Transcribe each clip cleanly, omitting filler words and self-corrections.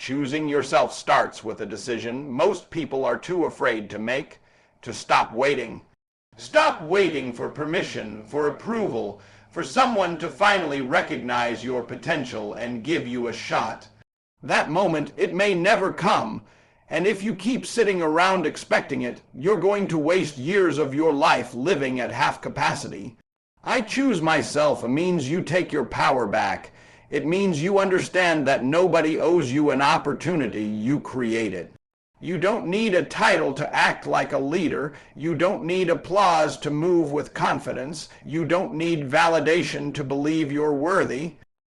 Choosing yourself starts with a decision most people are too afraid to make: to stop waiting. Stop waiting for permission, for approval, for someone to finally recognize your potential and give you a shot. That moment, it may never come, and if you keep sitting around expecting it, you're going to waste years of your life living at half capacity. I choose myself means you take your power back. It means you understand that nobody owes you an opportunity, you created. You don't need a title to act like a leader. You don't need applause to move with confidence. You don't need validation to believe you're worthy.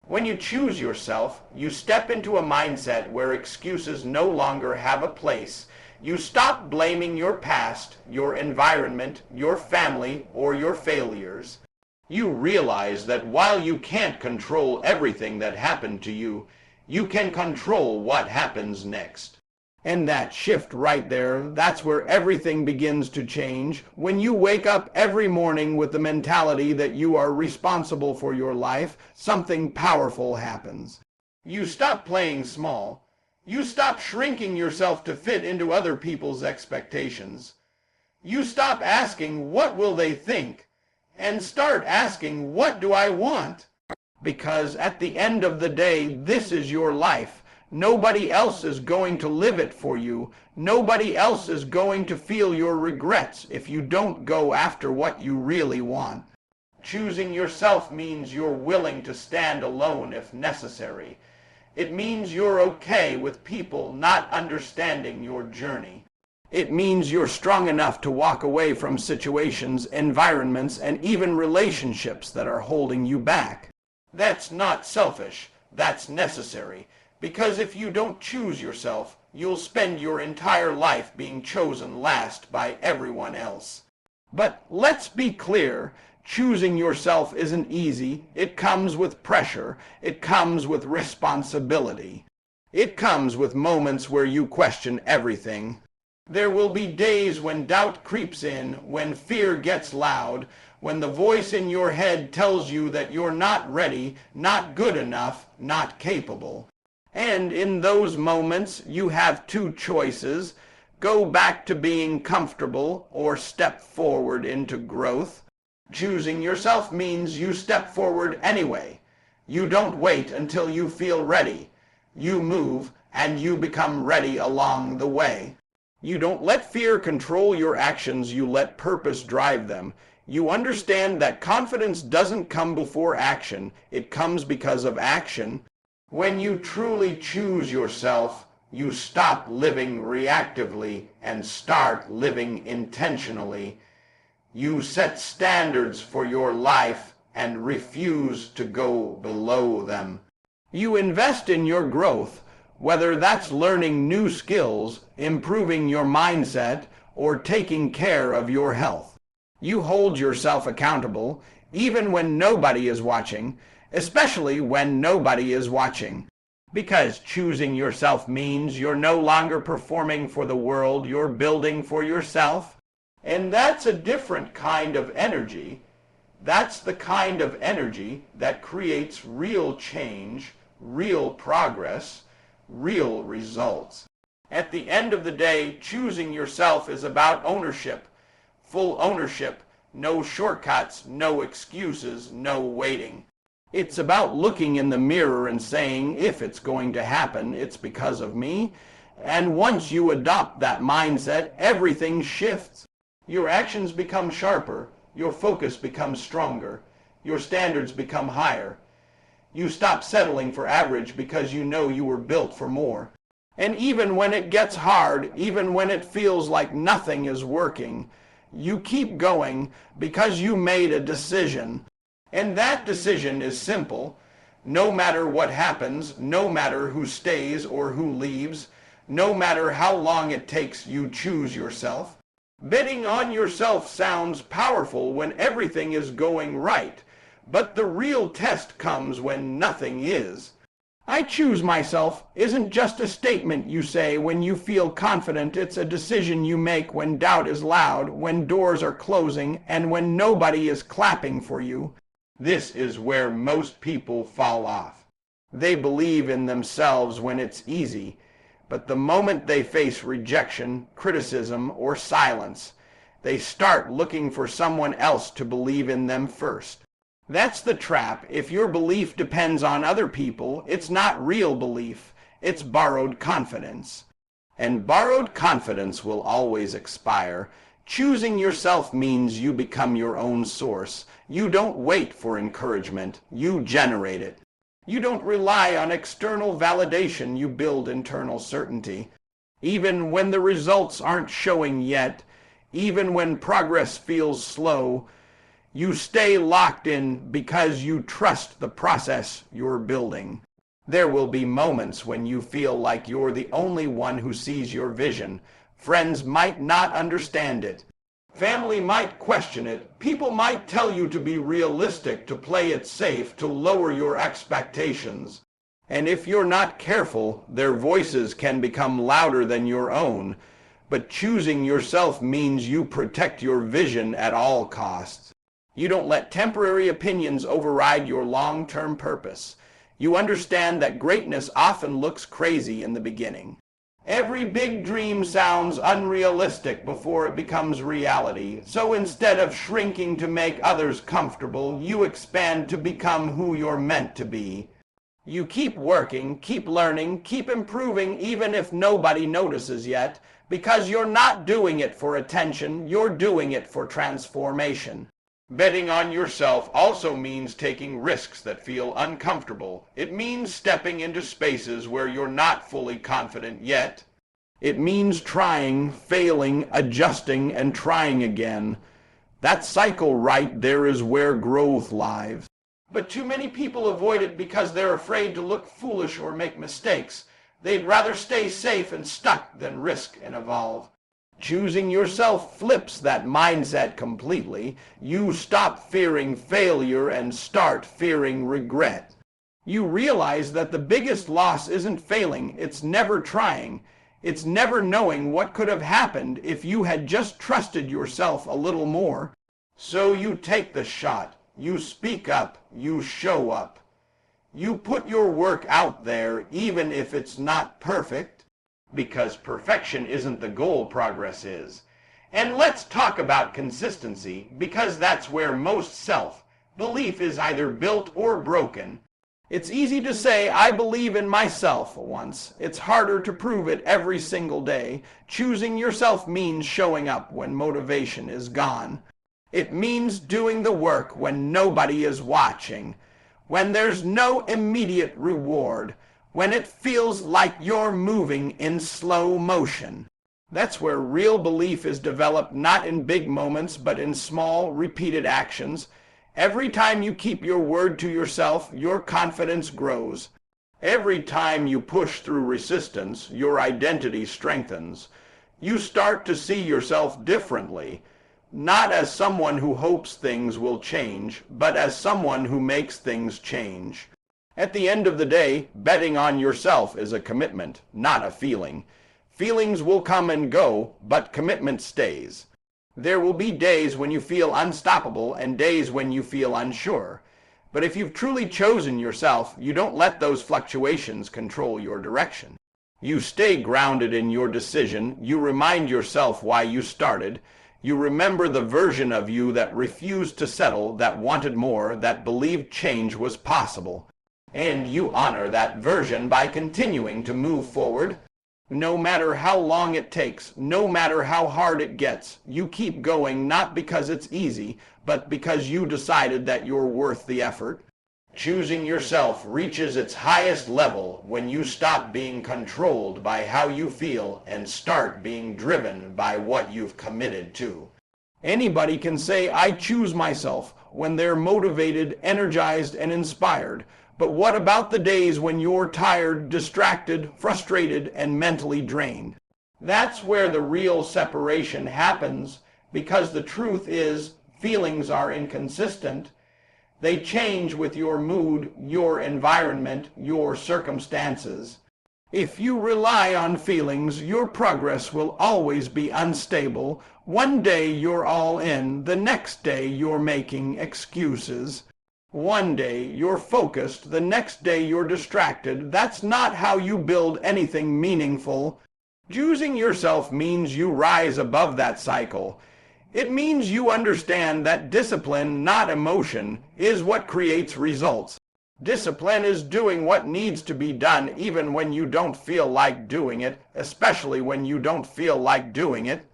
When you choose yourself, you step into a mindset where excuses no longer have a place. You stop blaming your past, your environment, your family, or your failures. You realize that while you can't control everything that happened to you, you can control what happens next. And that shift right there, that's where everything begins to change. When you wake up every morning with the mentality that you are responsible for your life, something powerful happens. You stop playing small. You stop shrinking yourself to fit into other people's expectations. You stop asking, what will they think? And start asking, what do I want? Because at the end of the day, this is your life. Nobody else is going to live it for you. Nobody else is going to feel your regrets if you don't go after what you really want. Choosing yourself means you're willing to stand alone if necessary. It means you're okay with people not understanding your journey. It means you're strong enough to walk away from situations, environments, and even relationships that are holding you back. That's not selfish. That's necessary. Because if you don't choose yourself, you'll spend your entire life being chosen last by everyone else. But let's be clear, choosing yourself isn't easy. It comes with pressure. It comes with responsibility. It comes with moments where you question everything. There will be days when doubt creeps in, when fear gets loud, when the voice in your head tells you that you're not ready, not good enough, not capable. And in those moments, you have two choices: go back to being comfortable or step forward into growth. Choosing yourself means you step forward anyway. You don't wait until you feel ready. You move, and you become ready along the way. You don't let fear control your actions, you let purpose drive them. You understand that confidence doesn't come before action, it comes because of action. When you truly choose yourself, you stop living reactively and start living intentionally. You set standards for your life and refuse to go below them. You invest in your growth, whether that's learning new skills, improving your mindset, or taking care of your health. You hold yourself accountable, even when nobody is watching, especially when nobody is watching. Because choosing yourself means you're no longer performing for the world, you're building for yourself. And that's a different kind of energy. That's the kind of energy that creates real change, real progress, real results. At the end of the day, choosing yourself is about ownership. Full ownership, no shortcuts, no excuses, no waiting. It's about looking in the mirror and saying, if it's going to happen, it's because of me. And once you adopt that mindset, everything shifts. Your actions become sharper, your focus becomes stronger, your standards become higher. You stop settling for average because you know you were built for more. And even when it gets hard, even when it feels like nothing is working, you keep going because you made a decision. And that decision is simple. No matter what happens, no matter who stays or who leaves, no matter how long it takes, you choose yourself. Betting on yourself sounds powerful when everything is going right, but the real test comes when nothing is. I choose myself isn't just a statement you say when you feel confident. It's a decision you make when doubt is loud, when doors are closing, and when nobody is clapping for you. This is where most people fall off. They believe in themselves when it's easy, but the moment they face rejection, criticism, or silence, they start looking for someone else to believe in them first. That's the trap. If your belief depends on other people, it's not real belief, it's borrowed confidence. And borrowed confidence will always expire. Choosing yourself means you become your own source. You don't wait for encouragement, you generate it. You don't rely on external validation, you build internal certainty. Even when the results aren't showing yet, even when progress feels slow, you stay locked in because you trust the process you're building. There will be moments when you feel like you're the only one who sees your vision. Friends might not understand it. Family might question it. People might tell you to be realistic, to play it safe, to lower your expectations. And if you're not careful, their voices can become louder than your own. But choosing yourself means you protect your vision at all costs. You don't let temporary opinions override your long-term purpose. You understand that greatness often looks crazy in the beginning. Every big dream sounds unrealistic before it becomes reality. So instead of shrinking to make others comfortable, you expand to become who you're meant to be. You keep working, keep learning, keep improving even if nobody notices yet, because you're not doing it for attention, you're doing it for transformation. Betting on yourself also means taking risks that feel uncomfortable. It means stepping into spaces where you're not fully confident yet. It means trying, failing, adjusting, and trying again. That cycle right there is where growth lies. But too many people avoid it because they're afraid to look foolish or make mistakes. They'd rather stay safe and stuck than risk and evolve. Choosing yourself flips that mindset completely. You stop fearing failure and start fearing regret. You realize that the biggest loss isn't failing, it's never trying. It's never knowing what could have happened if you had just trusted yourself a little more. So you take the shot. You speak up. You show up. You put your work out there even if it's not perfect. Because perfection isn't the goal, progress is. And let's talk about consistency, because that's where most self-belief is either built or broken. It's easy to say, I believe in myself once. It's harder to prove it every single day. Choosing yourself means showing up when motivation is gone. It means doing the work when nobody is watching, when there's no immediate reward, when it feels like you're moving in slow motion. That's where real belief is developed, not in big moments, but in small, repeated actions. Every time you keep your word to yourself, your confidence grows. Every time you push through resistance, your identity strengthens. You start to see yourself differently, not as someone who hopes things will change, but as someone who makes things change. At the end of the day, betting on yourself is a commitment, not a feeling. Feelings will come and go, but commitment stays. There will be days when you feel unstoppable and days when you feel unsure. But if you've truly chosen yourself, you don't let those fluctuations control your direction. You stay grounded in your decision. You remind yourself why you started. You remember the version of you that refused to settle, that wanted more, that believed change was possible. And you honor that version by continuing to move forward. No matter how long it takes, no matter how hard it gets, you keep going not because it's easy, but because you decided that you're worth the effort. Choosing yourself reaches its highest level when you stop being controlled by how you feel and start being driven by what you've committed to. Anybody can say, I choose myself, when they're motivated, energized, and inspired. But what about the days when you're tired, distracted, frustrated, and mentally drained? That's where the real separation happens, because the truth is, feelings are inconsistent. They change with your mood, your environment, your circumstances. If you rely on feelings, your progress will always be unstable. One day you're all in, the next day you're making excuses. One day you're focused, the next day you're distracted. That's not how you build anything meaningful. Choosing yourself means you rise above that cycle. It means you understand that discipline, not emotion, is what creates results. Discipline is doing what needs to be done even when you don't feel like doing it, especially when you don't feel like doing it.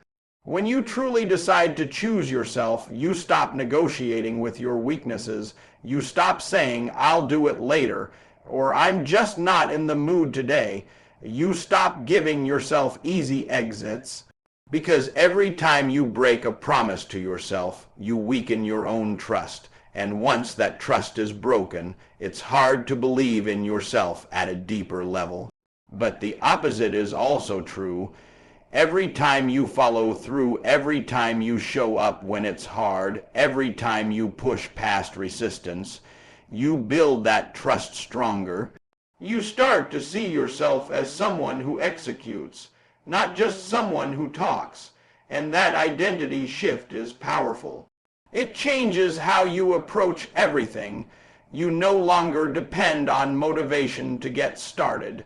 When you truly decide to choose yourself, you stop negotiating with your weaknesses. You stop saying, "I'll do it later," or "I'm just not in the mood today." You stop giving yourself easy exits, because every time you break a promise to yourself, you weaken your own trust. And once that trust is broken, it's hard to believe in yourself at a deeper level. But the opposite is also true. Every time you follow through, every time you show up when it's hard, every time you push past resistance, you build that trust stronger. You start to see yourself as someone who executes, not just someone who talks. And that identity shift is powerful. It changes how you approach everything. You no longer depend on motivation to get started.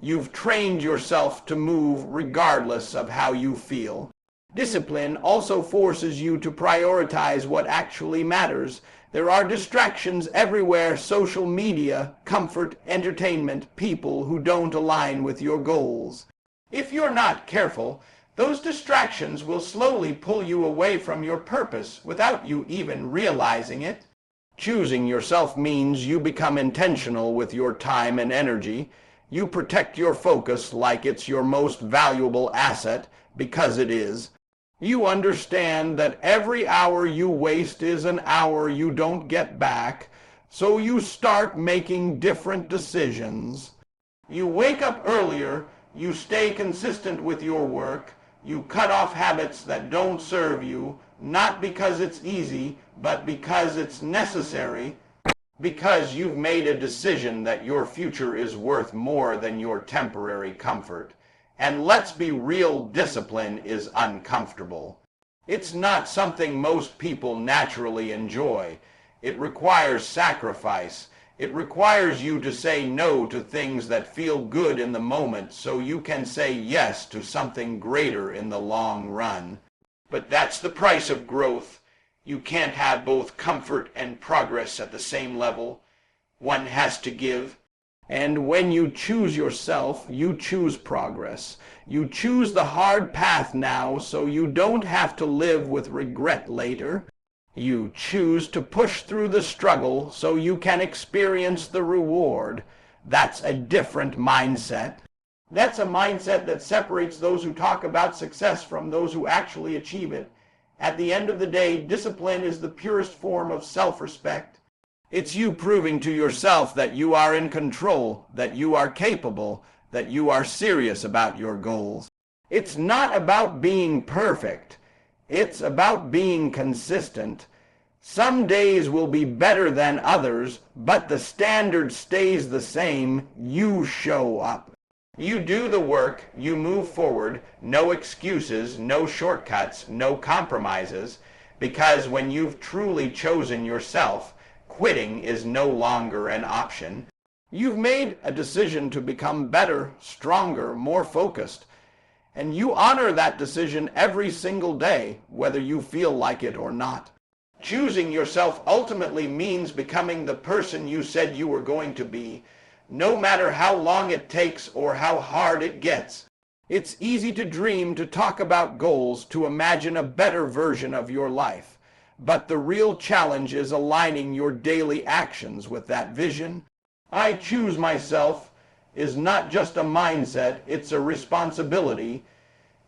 You've trained yourself to move regardless of how you feel. Discipline also forces you to prioritize what actually matters. There are distractions everywhere: social media, comfort, entertainment, people who don't align with your goals. If you're not careful, those distractions will slowly pull you away from your purpose without you even realizing it. Choosing yourself means you become intentional with your time and energy. You protect your focus like it's your most valuable asset, because it is. You understand that every hour you waste is an hour you don't get back, so you start making different decisions. You wake up earlier, you stay consistent with your work, you cut off habits that don't serve you, not because it's easy, but because it's necessary. Because you've made a decision that your future is worth more than your temporary comfort. And let's be real, discipline is uncomfortable. It's not something most people naturally enjoy. It requires sacrifice. It requires you to say no to things that feel good in the moment so you can say yes to something greater in the long run. But that's the price of growth. You can't have both comfort and progress at the same level. One has to give. And when you choose yourself, you choose progress. You choose the hard path now so you don't have to live with regret later. You choose to push through the struggle so you can experience the reward. That's a different mindset. That's a mindset that separates those who talk about success from those who actually achieve it. At the end of the day, discipline is the purest form of self-respect. It's you proving to yourself that you are in control, that you are capable, that you are serious about your goals. It's not about being perfect. It's about being consistent. Some days will be better than others, but the standard stays the same. You show up. You do the work, you move forward, no excuses, no shortcuts, no compromises, because when you've truly chosen yourself, quitting is no longer an option. You've made a decision to become better, stronger, more focused, and you honor that decision every single day, whether you feel like it or not. Choosing yourself ultimately means becoming the person you said you were going to be, no matter how long it takes or how hard it gets. It's easy to dream, to talk about goals, to imagine a better version of your life. But the real challenge is aligning your daily actions with that vision. I choose myself is not just a mindset, it's a responsibility.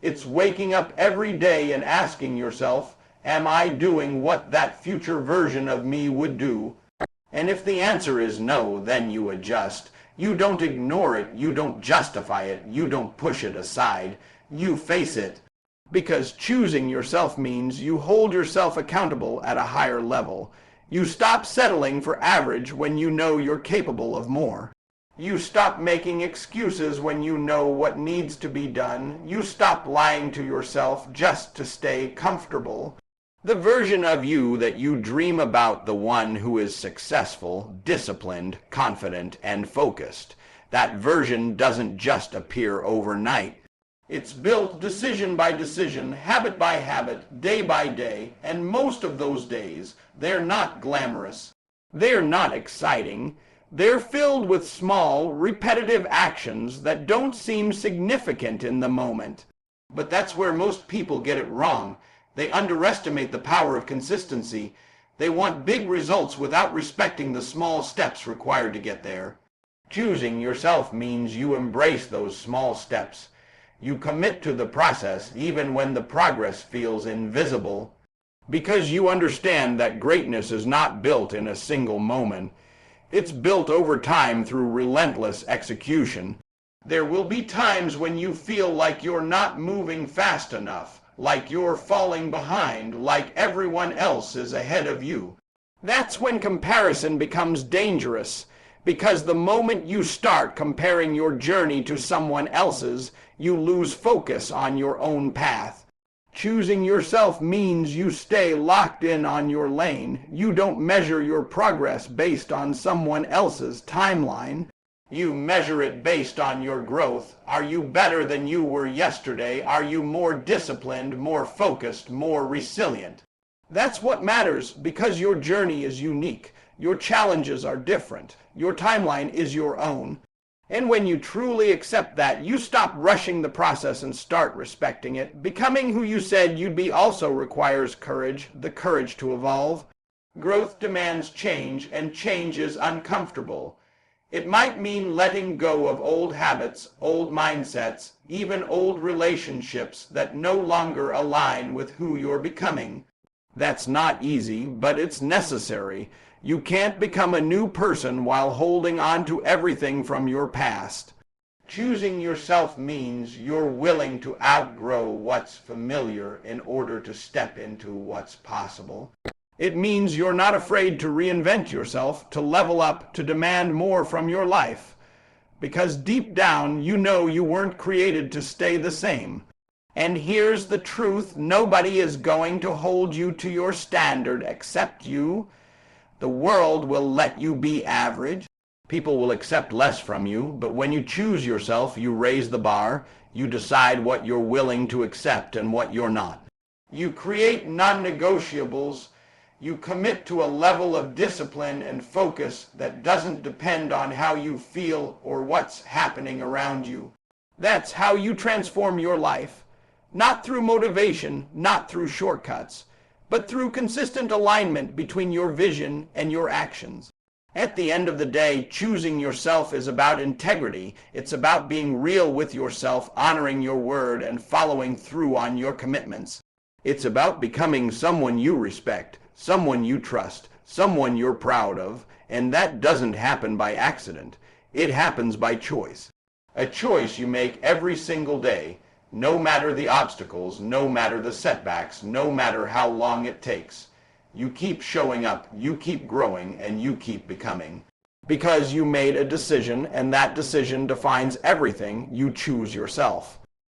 It's waking up every day and asking yourself, am I doing what that future version of me would do? And if the answer is no, then you adjust. You don't ignore it, you don't justify it, you don't push it aside. You face it. Because choosing yourself means you hold yourself accountable at a higher level. You stop settling for average when you know you're capable of more. You stop making excuses when you know what needs to be done. You stop lying to yourself just to stay comfortable. The version of you that you dream about, the one who is successful, disciplined, confident, and focused. That version doesn't just appear overnight. It's built decision by decision, habit by habit, day by day, and most of those days, they're not glamorous. They're not exciting. They're filled with small, repetitive actions that don't seem significant in the moment. But that's where most people get it wrong. They underestimate the power of consistency. They want big results without respecting the small steps required to get there. Choosing yourself means you embrace those small steps. You commit to the process even when the progress feels invisible, because you understand that greatness is not built in a single moment. It's built over time through relentless execution. There will be times when you feel like you're not moving fast enough, like you're falling behind, like everyone else is ahead of you. That's when comparison becomes dangerous, because the moment you start comparing your journey to someone else's, you lose focus on your own path. Choosing yourself means you stay locked in on your lane. You don't measure your progress based on someone else's timeline. You measure it based on your growth. Are you better than you were yesterday? Are you more disciplined, more focused, more resilient? That's what matters, because your journey is unique. Your challenges are different. Your timeline is your own. And when you truly accept that, you stop rushing the process and start respecting it. Becoming who you said you'd be also requires courage, the courage to evolve. Growth demands change, and change is uncomfortable. It might mean letting go of old habits, old mindsets, even old relationships that no longer align with who you're becoming. That's not easy, but it's necessary. You can't become a new person while holding on to everything from your past. Choosing yourself means you're willing to outgrow what's familiar in order to step into what's possible. It means you're not afraid to reinvent yourself, to level up, to demand more from your life. Because deep down, you know you weren't created to stay the same. And here's the truth: nobody is going to hold you to your standard except you. The world will let you be average. People will accept less from you, but when you choose yourself, you raise the bar. You decide what you're willing to accept and what you're not. You create non-negotiables. You commit to a level of discipline and focus that doesn't depend on how you feel or what's happening around you. That's how you transform your life. Not through motivation, not through shortcuts, but through consistent alignment between your vision and your actions. At the end of the day, choosing yourself is about integrity. It's about being real with yourself, honoring your word, and following through on your commitments. It's about becoming someone you respect, someone you trust, someone you're proud of, and that doesn't happen by accident. It happens by choice. A choice you make every single day, no matter the obstacles, no matter the setbacks, no matter how long it takes. You keep showing up, you keep growing, and you keep becoming. Because you made a decision, and that decision defines everything. You choose yourself.